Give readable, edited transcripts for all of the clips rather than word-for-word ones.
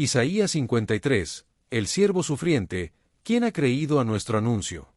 Isaías 53, el siervo sufriente, ¿quién ha creído a nuestro anuncio?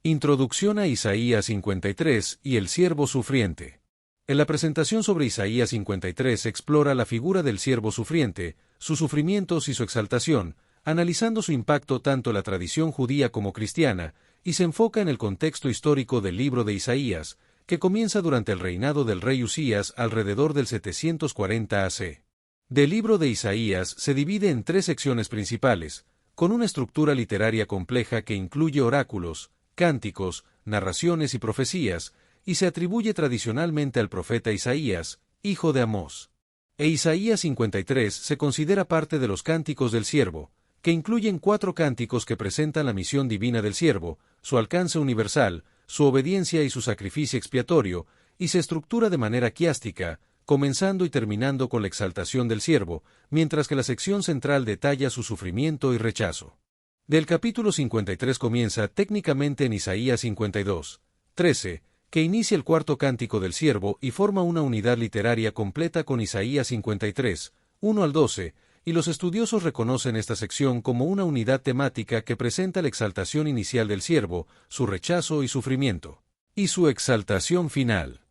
Introducción a Isaías 53 y el siervo sufriente. En la presentación sobre Isaías 53 se explora la figura del siervo sufriente, sus sufrimientos y su exaltación, analizando su impacto tanto en la tradición judía como cristiana, y se enfoca en el contexto histórico del libro de Isaías, que comienza durante el reinado del rey Usías alrededor del 740 AC. Del libro de Isaías se divide en tres secciones principales, con una estructura literaria compleja que incluye oráculos, cánticos, narraciones y profecías, y se atribuye tradicionalmente al profeta Isaías, hijo de Amós. Isaías 53 se considera parte de los cánticos del siervo, que incluyen 4 cánticos que presentan la misión divina del siervo, su alcance universal, su obediencia y su sacrificio expiatorio, y se estructura de manera quiástica, comenzando y terminando con la exaltación del siervo, mientras que la sección central detalla su sufrimiento y rechazo. Del capítulo 53 comienza técnicamente en Isaías 52, 13, que inicia el cuarto cántico del siervo y forma una unidad literaria completa con Isaías 53, 1 al 12, y los estudiosos reconocen esta sección como una unidad temática que presenta la exaltación inicial del siervo, su rechazo y sufrimiento, y su exaltación final.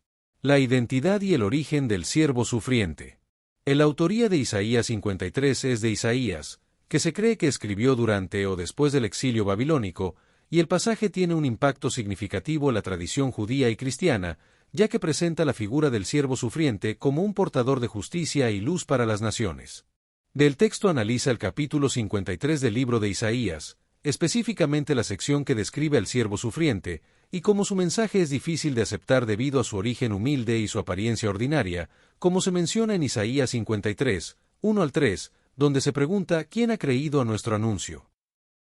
La identidad y el origen del siervo sufriente. La autoría de Isaías 53 es de Isaías, que se cree que escribió durante o después del exilio babilónico, y el pasaje tiene un impacto significativo en la tradición judía y cristiana, ya que presenta la figura del siervo sufriente como un portador de justicia y luz para las naciones. Del texto analiza el capítulo 53 del libro de Isaías, específicamente la sección que describe al siervo sufriente, y como su mensaje es difícil de aceptar debido a su origen humilde y su apariencia ordinaria, como se menciona en Isaías 53, 1 al 3, donde se pregunta ¿quién ha creído a nuestro anuncio?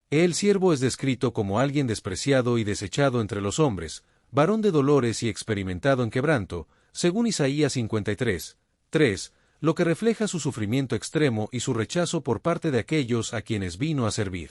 El siervo es descrito como alguien despreciado y desechado entre los hombres, varón de dolores y experimentado en quebranto, según Isaías 53, 3, lo que refleja su sufrimiento extremo y su rechazo por parte de aquellos a quienes vino a servir.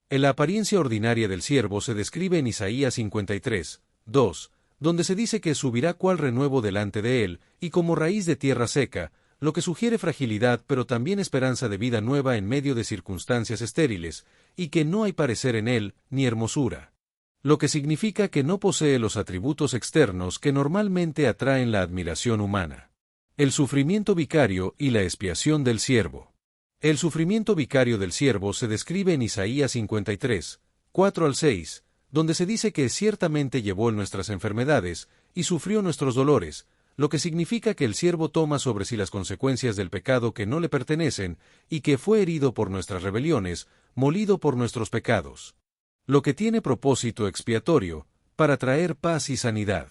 En la apariencia ordinaria del siervo se describe en Isaías 53, 2, donde se dice que subirá cual renuevo delante de él, y como raíz de tierra seca, lo que sugiere fragilidad pero también esperanza de vida nueva en medio de circunstancias estériles, y que no hay parecer en él, ni hermosura. Lo que significa que no posee los atributos externos que normalmente atraen la admiración humana. El sufrimiento vicario y la expiación del siervo. El sufrimiento vicario del siervo se describe en Isaías 53, 4 al 6, donde se dice que ciertamente llevó nuestras enfermedades y sufrió nuestros dolores, lo que significa que el siervo toma sobre sí las consecuencias del pecado que no le pertenecen y que fue herido por nuestras rebeliones, molido por nuestros pecados. Lo que tiene propósito expiatorio, para traer paz y sanidad.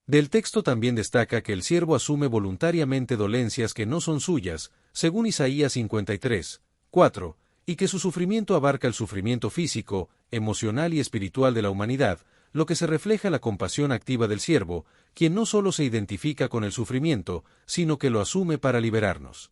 Del texto también destaca que el siervo asume voluntariamente dolencias que no son suyas, según Isaías 53, 4, y que su sufrimiento abarca el sufrimiento físico, emocional y espiritual de la humanidad, lo que se refleja la compasión activa del siervo, quien no solo se identifica con el sufrimiento, sino que lo asume para liberarnos.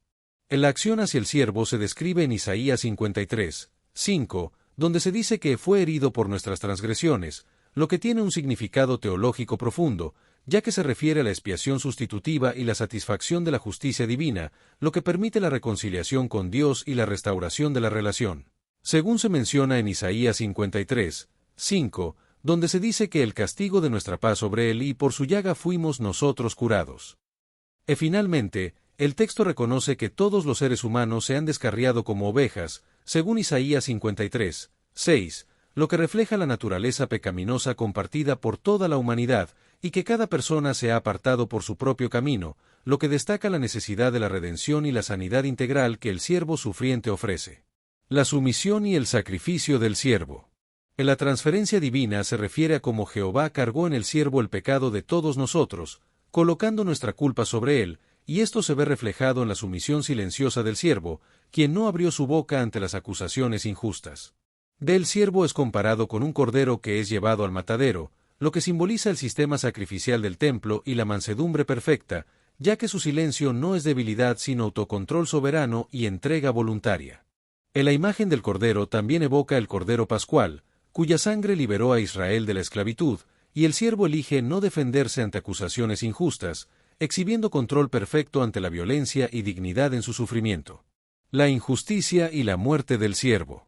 La acción hacia el siervo se describe en Isaías 53, 5, donde se dice que fue herido por nuestras transgresiones, lo que tiene un significado teológico profundo, ya que se refiere a la expiación sustitutiva y la satisfacción de la justicia divina, lo que permite la reconciliación con Dios y la restauración de la relación. Según se menciona en Isaías 53, 5, donde se dice que el castigo de nuestra paz sobre él y por su llaga fuimos nosotros curados. Finalmente, el texto reconoce que todos los seres humanos se han descarriado como ovejas, según Isaías 53, 6, lo que refleja la naturaleza pecaminosa compartida por toda la humanidad, y que cada persona se ha apartado por su propio camino, lo que destaca la necesidad de la redención y la sanidad integral que el siervo sufriente ofrece. La sumisión y el sacrificio del siervo. En la transferencia divina se refiere a cómo Jehová cargó en el siervo el pecado de todos nosotros, colocando nuestra culpa sobre él, y esto se ve reflejado en la sumisión silenciosa del siervo, quien no abrió su boca ante las acusaciones injustas. Del siervo es comparado con un cordero que es llevado al matadero, lo que simboliza el sistema sacrificial del templo y la mansedumbre perfecta, ya que su silencio no es debilidad sino autocontrol soberano y entrega voluntaria. En la imagen del cordero también evoca el cordero pascual, cuya sangre liberó a Israel de la esclavitud, y el siervo elige no defenderse ante acusaciones injustas, exhibiendo control perfecto ante la violencia y dignidad en su sufrimiento. La injusticia y la muerte del siervo.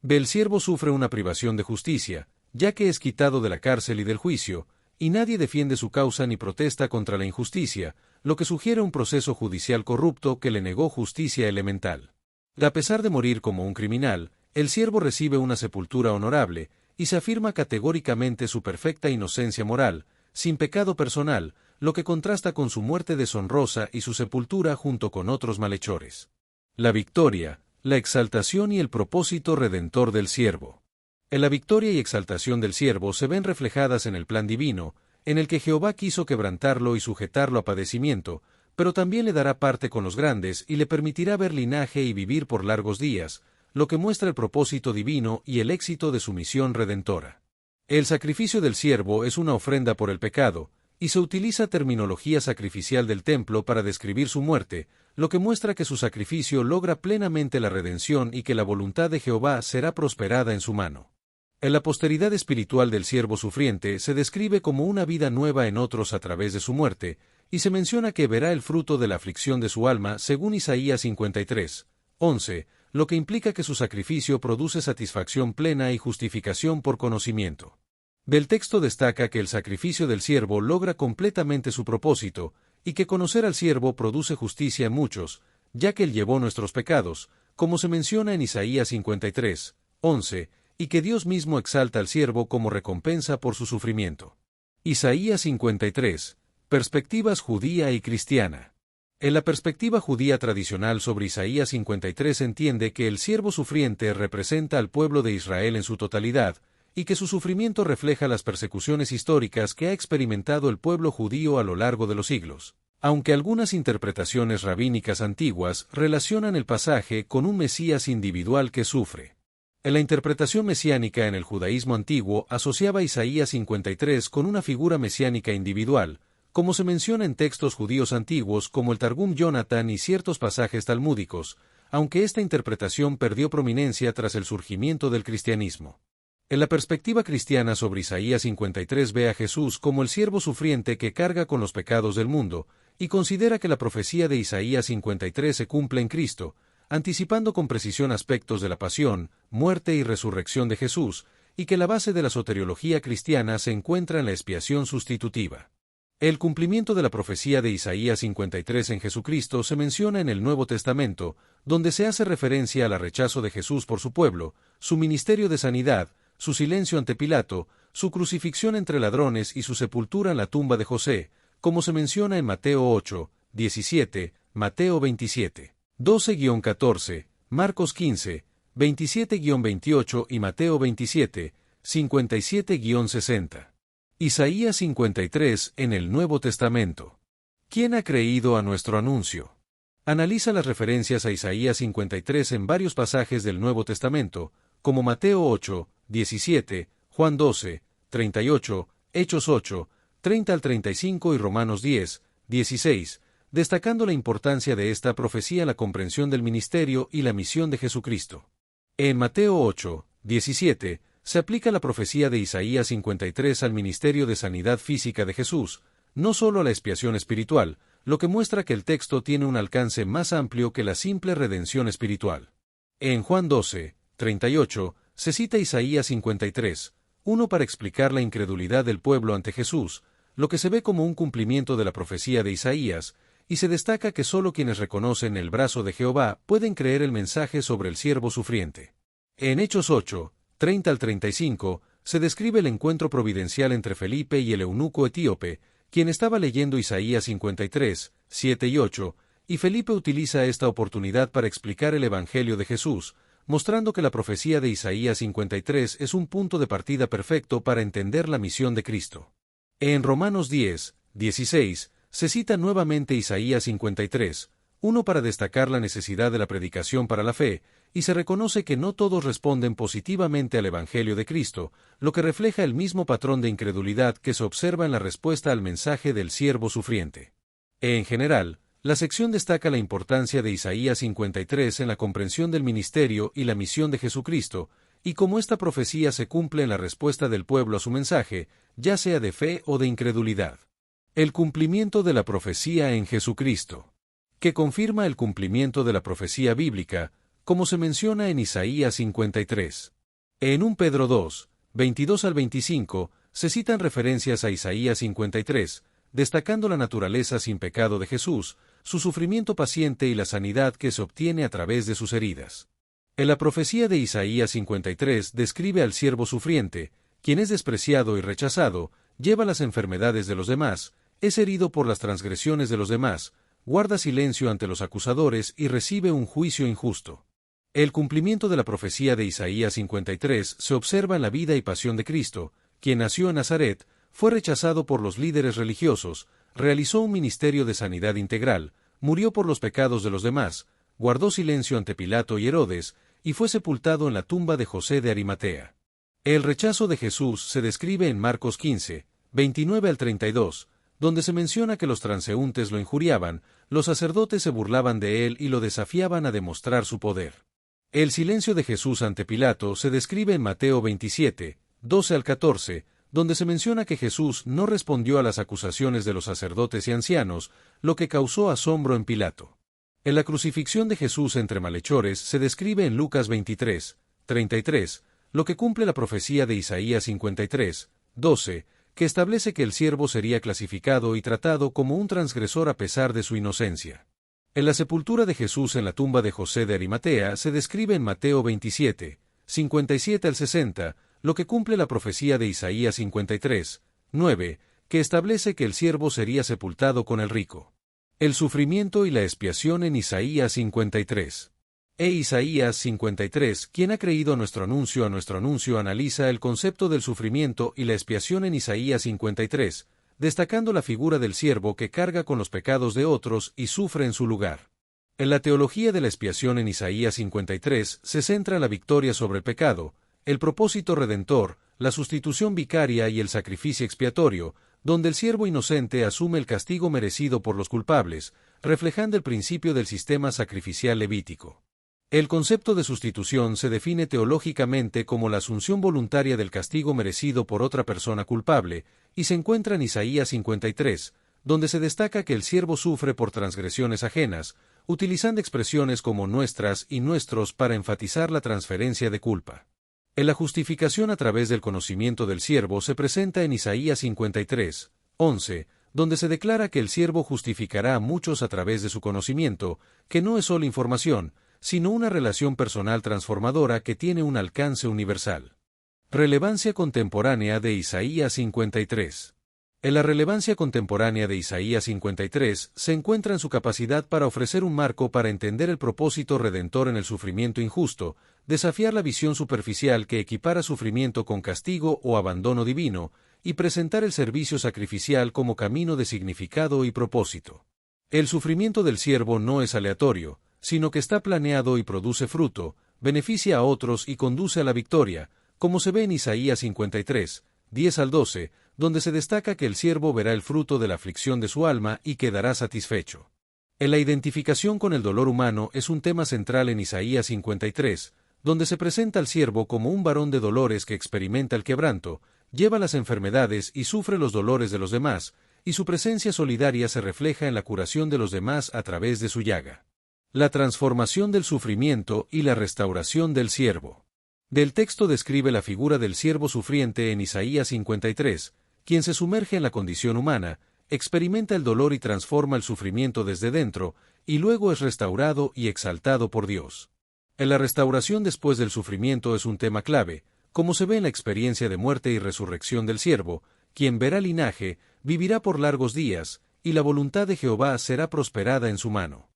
El siervo sufre una privación de justicia, ya que es quitado de la cárcel y del juicio, y nadie defiende su causa ni protesta contra la injusticia, lo que sugiere un proceso judicial corrupto que le negó justicia elemental. A pesar de morir como un criminal, el siervo recibe una sepultura honorable, y se afirma categóricamente su perfecta inocencia moral, sin pecado personal, lo que contrasta con su muerte deshonrosa y su sepultura junto con otros malhechores. La victoria, la exaltación y el propósito redentor del siervo. La victoria y exaltación del siervo se ven reflejadas en el plan divino, en el que Jehová quiso quebrantarlo y sujetarlo a padecimiento, pero también le dará parte con los grandes y le permitirá ver linaje y vivir por largos días, lo que muestra el propósito divino y el éxito de su misión redentora. El sacrificio del siervo es una ofrenda por el pecado, y se utiliza terminología sacrificial del templo para describir su muerte, lo que muestra que su sacrificio logra plenamente la redención y que la voluntad de Jehová será prosperada en su mano. En la posteridad espiritual del siervo sufriente se describe como una vida nueva en otros a través de su muerte, y se menciona que verá el fruto de la aflicción de su alma según Isaías 53, 11, lo que implica que su sacrificio produce satisfacción plena y justificación por conocimiento. Del texto destaca que el sacrificio del siervo logra completamente su propósito, y que conocer al siervo produce justicia en muchos, ya que él llevó nuestros pecados, como se menciona en Isaías 53, 11, y que Dios mismo exalta al siervo como recompensa por su sufrimiento. Isaías 53. Perspectivas judía y cristiana. En la perspectiva judía tradicional sobre Isaías 53 se entiende que el siervo sufriente representa al pueblo de Israel en su totalidad, y que su sufrimiento refleja las persecuciones históricas que ha experimentado el pueblo judío a lo largo de los siglos. Aunque algunas interpretaciones rabínicas antiguas relacionan el pasaje con un Mesías individual que sufre. En la interpretación mesiánica en el judaísmo antiguo asociaba Isaías 53 con una figura mesiánica individual, como se menciona en textos judíos antiguos como el Targum Jonathan y ciertos pasajes talmúdicos, aunque esta interpretación perdió prominencia tras el surgimiento del cristianismo. En la perspectiva cristiana sobre Isaías 53 ve a Jesús como el siervo sufriente que carga con los pecados del mundo, y considera que la profecía de Isaías 53 se cumple en Cristo, anticipando con precisión aspectos de la pasión, muerte y resurrección de Jesús, y que la base de la soteriología cristiana se encuentra en la expiación sustitutiva. El cumplimiento de la profecía de Isaías 53 en Jesucristo se menciona en el Nuevo Testamento, donde se hace referencia al rechazo de Jesús por su pueblo, su ministerio de sanidad, su silencio ante Pilato, su crucifixión entre ladrones y su sepultura en la tumba de José, como se menciona en Mateo 8, 17, Mateo 27. 12-14, Marcos 15, 27-28 y Mateo 27, 57-60. Isaías 53 en el Nuevo Testamento. ¿Quién ha creído a nuestro anuncio? Analiza las referencias a Isaías 53 en varios pasajes del Nuevo Testamento, como Mateo 8, 17, Juan 12, 38, Hechos 8, 30-35 y Romanos 10, 16, destacando la importancia de esta profecía en la comprensión del ministerio y la misión de Jesucristo. En Mateo 8, 17, se aplica la profecía de Isaías 53 al ministerio de sanidad física de Jesús, no solo a la expiación espiritual, lo que muestra que el texto tiene un alcance más amplio que la simple redención espiritual. En Juan 12, 38, se cita Isaías 53, 1 para explicar la incredulidad del pueblo ante Jesús, lo que se ve como un cumplimiento de la profecía de Isaías, y se destaca que solo quienes reconocen el brazo de Jehová pueden creer el mensaje sobre el siervo sufriente. En Hechos 8, 30-35, se describe el encuentro providencial entre Felipe y el eunuco etíope, quien estaba leyendo Isaías 53, 7 y 8, y Felipe utiliza esta oportunidad para explicar el Evangelio de Jesús, mostrando que la profecía de Isaías 53 es un punto de partida perfecto para entender la misión de Cristo. En Romanos 10, 16, se cita nuevamente Isaías 53, 1 para destacar la necesidad de la predicación para la fe, y se reconoce que no todos responden positivamente al Evangelio de Cristo, lo que refleja el mismo patrón de incredulidad que se observa en la respuesta al mensaje del siervo sufriente. En general, la sección destaca la importancia de Isaías 53 en la comprensión del ministerio y la misión de Jesucristo, y cómo esta profecía se cumple en la respuesta del pueblo a su mensaje, ya sea de fe o de incredulidad. El cumplimiento de la profecía en Jesucristo. que confirma el cumplimiento de la profecía bíblica, como se menciona en Isaías 53. En 1 Pedro 2, 22 al 25, se citan referencias a Isaías 53, destacando la naturaleza sin pecado de Jesús, su sufrimiento paciente y la sanidad que se obtiene a través de sus heridas. En la profecía de Isaías 53 describe al siervo sufriente, quien es despreciado y rechazado, lleva las enfermedades de los demás, es herido por las transgresiones de los demás, guarda silencio ante los acusadores y recibe un juicio injusto. El cumplimiento de la profecía de Isaías 53 se observa en la vida y pasión de Cristo, quien nació en Nazaret, fue rechazado por los líderes religiosos, realizó un ministerio de sanidad integral, murió por los pecados de los demás, guardó silencio ante Pilato y Herodes, y fue sepultado en la tumba de José de Arimatea. El rechazo de Jesús se describe en Marcos 15, 29 al 32, donde se menciona que los transeúntes lo injuriaban, los sacerdotes se burlaban de él y lo desafiaban a demostrar su poder. El silencio de Jesús ante Pilato se describe en Mateo 27, 12 al 14, donde se menciona que Jesús no respondió a las acusaciones de los sacerdotes y ancianos, lo que causó asombro en Pilato. En la crucifixión de Jesús entre malhechores se describe en Lucas 23, 33, lo que cumple la profecía de Isaías 53, 12, que establece que el siervo sería clasificado y tratado como un transgresor a pesar de su inocencia. En la sepultura de Jesús en la tumba de José de Arimatea se describe en Mateo 27, 57 al 60, lo que cumple la profecía de Isaías 53, 9, que establece que el siervo sería sepultado con el rico. El sufrimiento y la expiación en Isaías 53. Isaías 53, quien ha creído a nuestro anuncio analiza el concepto del sufrimiento y la expiación en Isaías 53, destacando la figura del siervo que carga con los pecados de otros y sufre en su lugar. En la teología de la expiación en Isaías 53 se centra la victoria sobre el pecado, el propósito redentor, la sustitución vicaria y el sacrificio expiatorio, donde el siervo inocente asume el castigo merecido por los culpables, reflejando el principio del sistema sacrificial levítico. El concepto de sustitución se define teológicamente como la asunción voluntaria del castigo merecido por otra persona culpable, y se encuentra en Isaías 53, donde se destaca que el siervo sufre por transgresiones ajenas, utilizando expresiones como nuestras y nuestros para enfatizar la transferencia de culpa. En la justificación a través del conocimiento del siervo se presenta en Isaías 53, 11, donde se declara que el siervo justificará a muchos a través de su conocimiento, que no es solo información, sino una relación personal transformadora que tiene un alcance universal. Relevancia contemporánea de Isaías 53. En la relevancia contemporánea de Isaías 53 se encuentra en su capacidad para ofrecer un marco para entender el propósito redentor en el sufrimiento injusto, desafiar la visión superficial que equipara sufrimiento con castigo o abandono divino, y presentar el servicio sacrificial como camino de significado y propósito. El sufrimiento del siervo no es aleatorio, sino que está planeado y produce fruto, beneficia a otros y conduce a la victoria, como se ve en Isaías 53, 10 al 12, donde se destaca que el siervo verá el fruto de la aflicción de su alma y quedará satisfecho. En la identificación con el dolor humano es un tema central en Isaías 53, donde se presenta al siervo como un varón de dolores que experimenta el quebranto, lleva las enfermedades y sufre los dolores de los demás, y su presencia solidaria se refleja en la curación de los demás a través de su llaga. La transformación del sufrimiento y la restauración del siervo. Del texto describe la figura del siervo sufriente en Isaías 53, quien se sumerge en la condición humana, experimenta el dolor y transforma el sufrimiento desde dentro, y luego es restaurado y exaltado por Dios. En la restauración después del sufrimiento es un tema clave, como se ve en la experiencia de muerte y resurrección del siervo, quien verá linaje, vivirá por largos días, y la voluntad de Jehová será prosperada en su mano.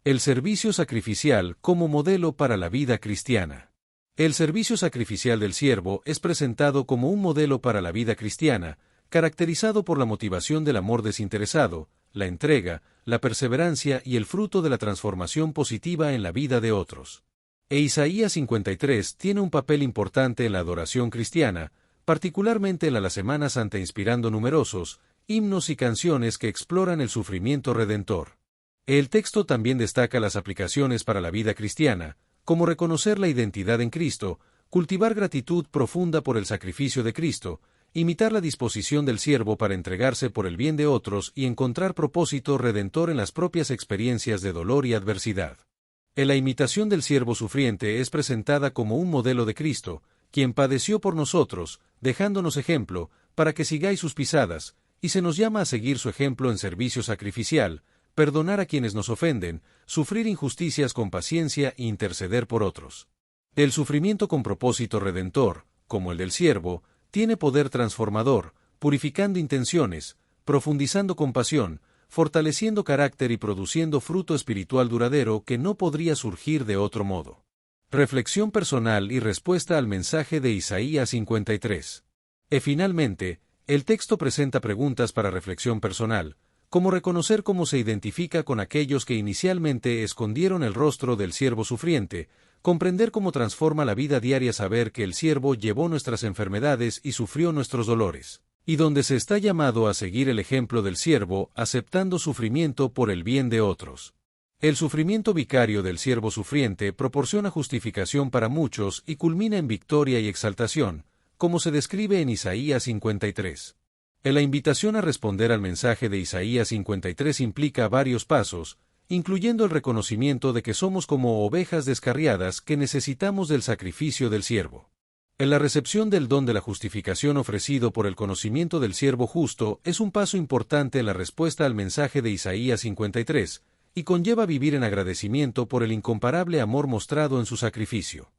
El servicio sacrificial como modelo para la vida cristiana. El servicio sacrificial del siervo es presentado como un modelo para la vida cristiana, caracterizado por la motivación del amor desinteresado, la entrega, la perseverancia y el fruto de la transformación positiva en la vida de otros. Isaías 53 tiene un papel importante en la adoración cristiana, particularmente en la Semana Santa, inspirando numerosos himnos y canciones que exploran el sufrimiento redentor. El texto también destaca las aplicaciones para la vida cristiana, como reconocer la identidad en Cristo, cultivar gratitud profunda por el sacrificio de Cristo, Imitar la disposición del siervo para entregarse por el bien de otros y encontrar propósito redentor en las propias experiencias de dolor y adversidad. En la imitación del siervo sufriente es presentada como un modelo de Cristo, quien padeció por nosotros, dejándonos ejemplo, para que sigáis sus pisadas, y se nos llama a seguir su ejemplo en servicio sacrificial, perdonar a quienes nos ofenden, sufrir injusticias con paciencia e interceder por otros. El sufrimiento con propósito redentor, como el del siervo, tiene poder transformador, purificando intenciones, profundizando compasión, fortaleciendo carácter y produciendo fruto espiritual duradero que no podría surgir de otro modo. Reflexión personal y respuesta al mensaje de Isaías 53. Finalmente, el texto presenta preguntas para reflexión personal, como reconocer cómo se identifica con aquellos que inicialmente escondieron el rostro del siervo sufriente, comprender cómo transforma la vida diaria saber que el siervo llevó nuestras enfermedades y sufrió nuestros dolores, y donde se está llamado a seguir el ejemplo del siervo, aceptando sufrimiento por el bien de otros. El sufrimiento vicario del siervo sufriente proporciona justificación para muchos y culmina en victoria y exaltación, como se describe en Isaías 53. La invitación a responder al mensaje de Isaías 53 implica varios pasos, incluyendo el reconocimiento de que somos como ovejas descarriadas que necesitamos del sacrificio del siervo. En la recepción del don de la justificación ofrecido por el conocimiento del siervo justo es un paso importante en la respuesta al mensaje de Isaías 53, y conlleva vivir en agradecimiento por el incomparable amor mostrado en su sacrificio.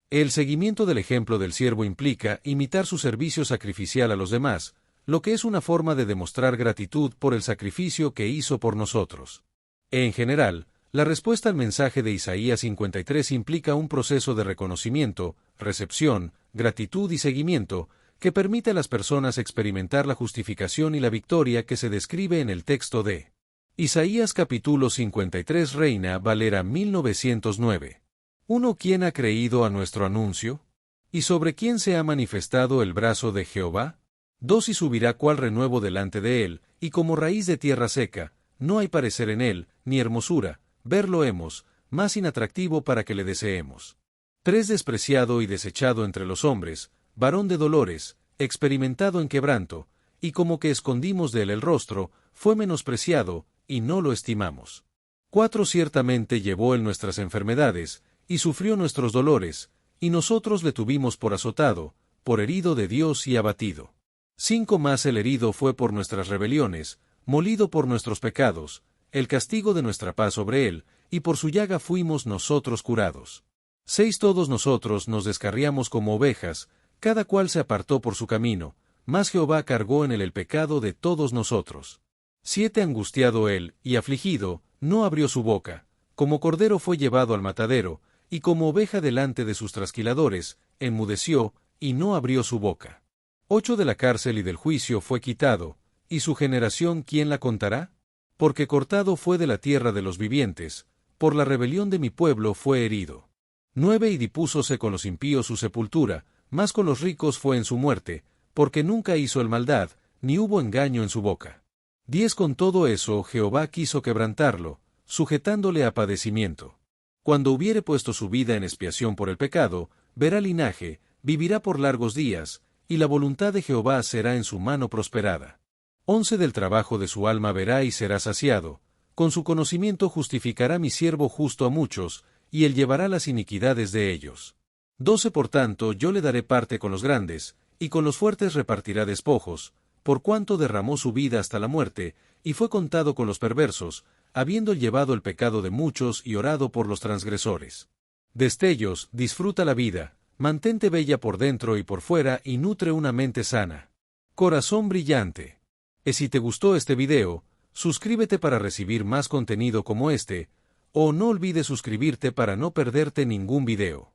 El seguimiento del ejemplo del siervo implica imitar su servicio sacrificial a los demás, lo que es una forma de demostrar gratitud por el sacrificio que hizo por nosotros. En general, la respuesta al mensaje de Isaías 53 implica un proceso de reconocimiento, recepción, gratitud y seguimiento, que permite a las personas experimentar la justificación y la victoria que se describe en el texto de Isaías capítulo 53 Reina Valera 1909. 1. ¿Quién ha creído a nuestro anuncio? ¿Y sobre quién se ha manifestado el brazo de Jehová? 2. Y subirá cual renuevo delante de él, y como raíz de tierra seca, no hay parecer en él, ni hermosura, verlo hemos, más inatractivo para que le deseemos. 3. Despreciado y desechado entre los hombres, varón de dolores, experimentado en quebranto, y como que escondimos de él el rostro, fue menospreciado, y no lo estimamos. 4. Ciertamente llevó él nuestras enfermedades, y sufrió nuestros dolores, y nosotros le tuvimos por azotado, por herido de Dios y abatido. 5. Más el herido fue por nuestras rebeliones, molido por nuestros pecados, el castigo de nuestra paz sobre él, y por su llaga fuimos nosotros curados. 6. Todos nosotros nos descarriamos como ovejas, cada cual se apartó por su camino, mas Jehová cargó en él el pecado de todos nosotros. 7. Angustiado él, y afligido, no abrió su boca, como cordero fue llevado al matadero, y como oveja delante de sus trasquiladores, enmudeció, y no abrió su boca. 8. De la cárcel y del juicio fue quitado, y su generación ¿quién la contará? Porque cortado fue de la tierra de los vivientes, por la rebelión de mi pueblo fue herido. 9. Y dipúsose con los impíos su sepultura, mas con los ricos fue en su muerte, porque nunca hizo el maldad, ni hubo engaño en su boca. 10. Con todo eso Jehová quiso quebrantarlo, sujetándole a padecimiento. Cuando hubiere puesto su vida en expiación por el pecado, verá linaje, vivirá por largos días, y la voluntad de Jehová será en su mano prosperada. 11. Del trabajo de su alma verá y será saciado, con su conocimiento justificará mi siervo justo a muchos, y él llevará las iniquidades de ellos. 12. Por tanto yo le daré parte con los grandes, y con los fuertes repartirá despojos, por cuanto derramó su vida hasta la muerte, y fue contado con los perversos, habiendo llevado el pecado de muchos y orado por los transgresores. Destellos, disfruta la vida, mantente bella por dentro y por fuera y nutre una mente sana. Corazón brillante. Si te gustó este video, suscríbete para recibir más contenido como este, o no olvides suscribirte para no perderte ningún video.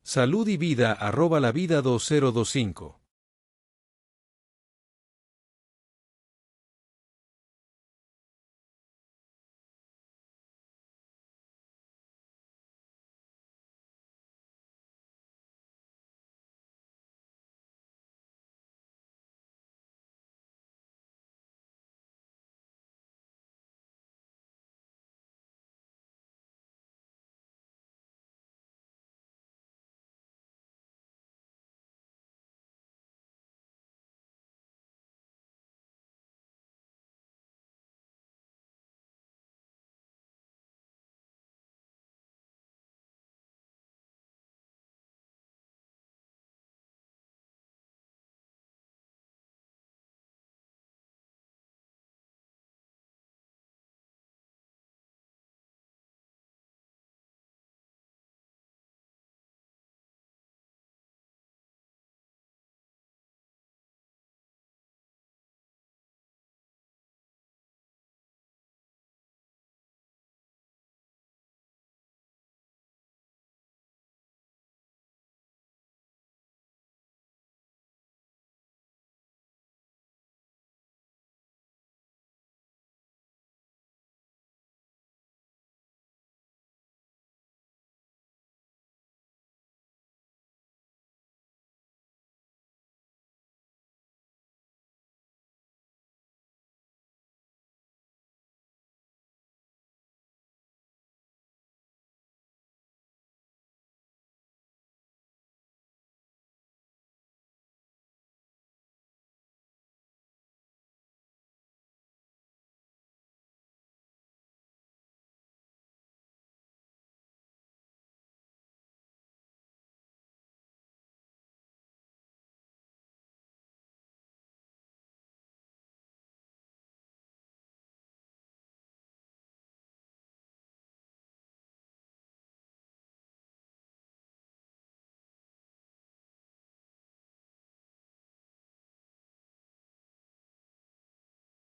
Salud y vida @lavida2025